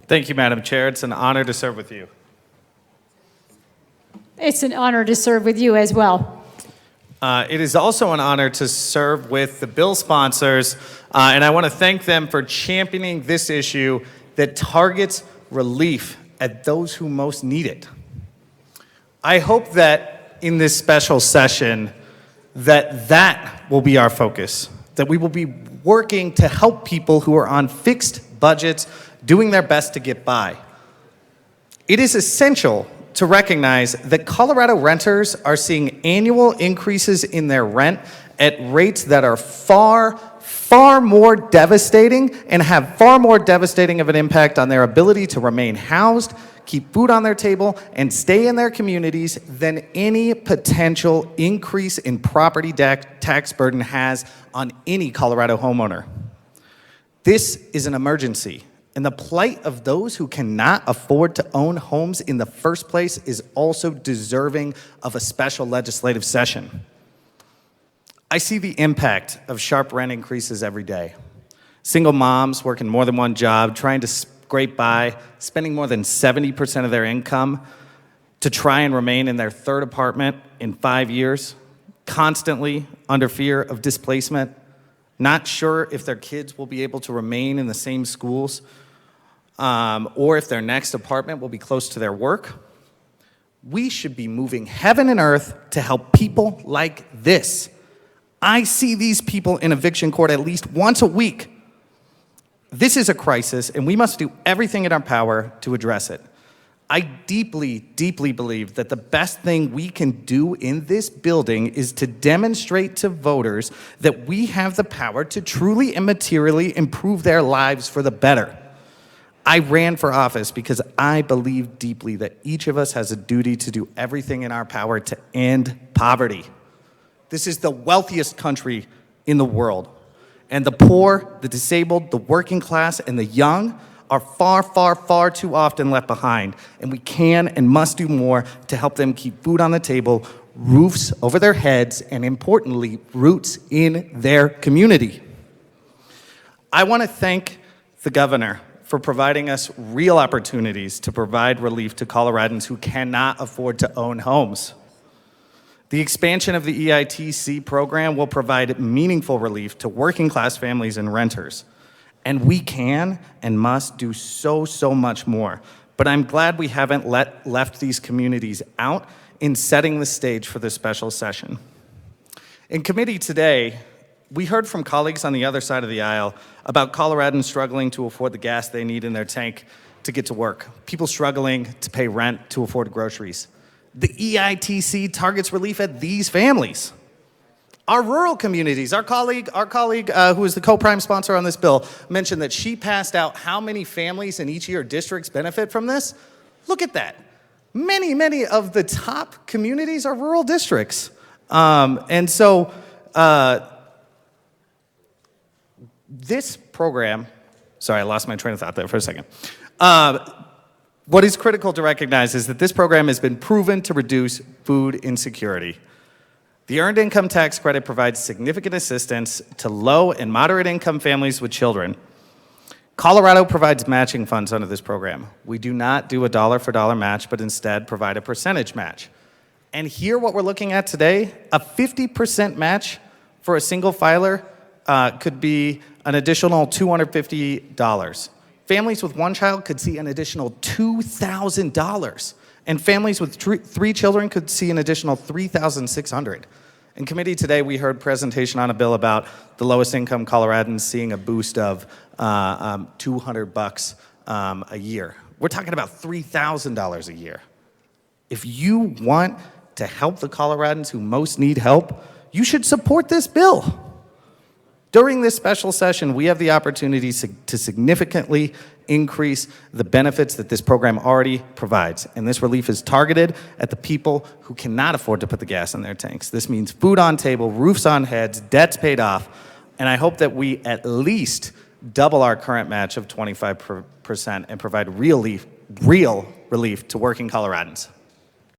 Thank you, Madam Chair. It's an honor to serve with you. It's an honor to serve with you as well. It is also an honor to serve with the bill sponsors, and I want to thank them for championing this issue that targets relief at those who most need it. I hope that in this special session that will be our focus, that we will be working to help people who are on fixed budgets doing their best to get by. It is essential to recognize that Colorado renters are seeing annual increases in their rent at rates that are far more devastating and have far more devastating of an impact on their ability to remain housed, keep food on their table, and stay in their communities than any potential increase in property tax burden has on any Colorado homeowner. This is an emergency, and the plight of those who cannot afford to own homes in the first place is also deserving of a special legislative session. I see the impact of sharp rent increases every day. Single moms working more than one job, trying to scrape by, spending more than 70% of their income to try and remain in their third apartment in 5 years, constantly under fear of displacement, not sure if their kids will be able to remain in the same schools, or if their next apartment will be close to their work. We should be moving heaven and earth to help people like this. I see these people in eviction court at least once a week. This is a crisis, and we must do everything in our power to address it. I deeply believe that the best thing we can do in this building is to demonstrate to voters that we have the power to truly and materially improve their lives for the better. I ran for office because I believe deeply that each of us has a duty to do everything in our power to end poverty. This is the wealthiest country in the world, and the poor, the disabled, the working class, and the young are far too often left behind, and we can and must do more to help them keep food on the table, roofs over their heads, and importantly, roots in their community. I want to thank the governor for providing us real opportunities to provide relief to Coloradans who cannot afford to own homes. The expansion of the EITC program will provide meaningful relief to working class families and renters. And we can and must do so much more. But I'm glad we haven't left these communities out in setting the stage for this special session. In committee today, we heard from colleagues on the other side of the aisle about Coloradans struggling to afford the gas they need in their tank to get to work, people struggling to pay rent to afford groceries. The EITC targets relief at these families. Our rural communities, our colleague who is the co-prime sponsor on this bill, mentioned that she passed out how many families in each of your districts benefit from this. Look at that. Many of the top communities are rural districts. This program, sorry, I lost my train of thought there for a second. What is critical to recognize is that this program has been proven to reduce food insecurity. The Earned Income Tax Credit provides significant assistance to low and moderate income families with children. Colorado provides matching funds under this program. We do not do a dollar-for-dollar match, but instead provide a percentage match. And here what we're looking at today, a 50% match for a single filer could be an additional $250. Families with one child could see an additional $2,000. And families with three children could see an additional $3,600. In committee today, we heard presentation on a bill about the lowest income Coloradans seeing a boost of $200 a year. We're talking about $3,000 a year. If you want to help the Coloradans who most need help, you should support this bill. During this special session, we have the opportunity to significantly increase the benefits that this program already provides. And this relief is targeted at the people who cannot afford to put the gas in their tanks. This means food on table, roofs on heads, debts paid off. And I hope that we at least double our current match of 25% and provide real relief to working Coloradans.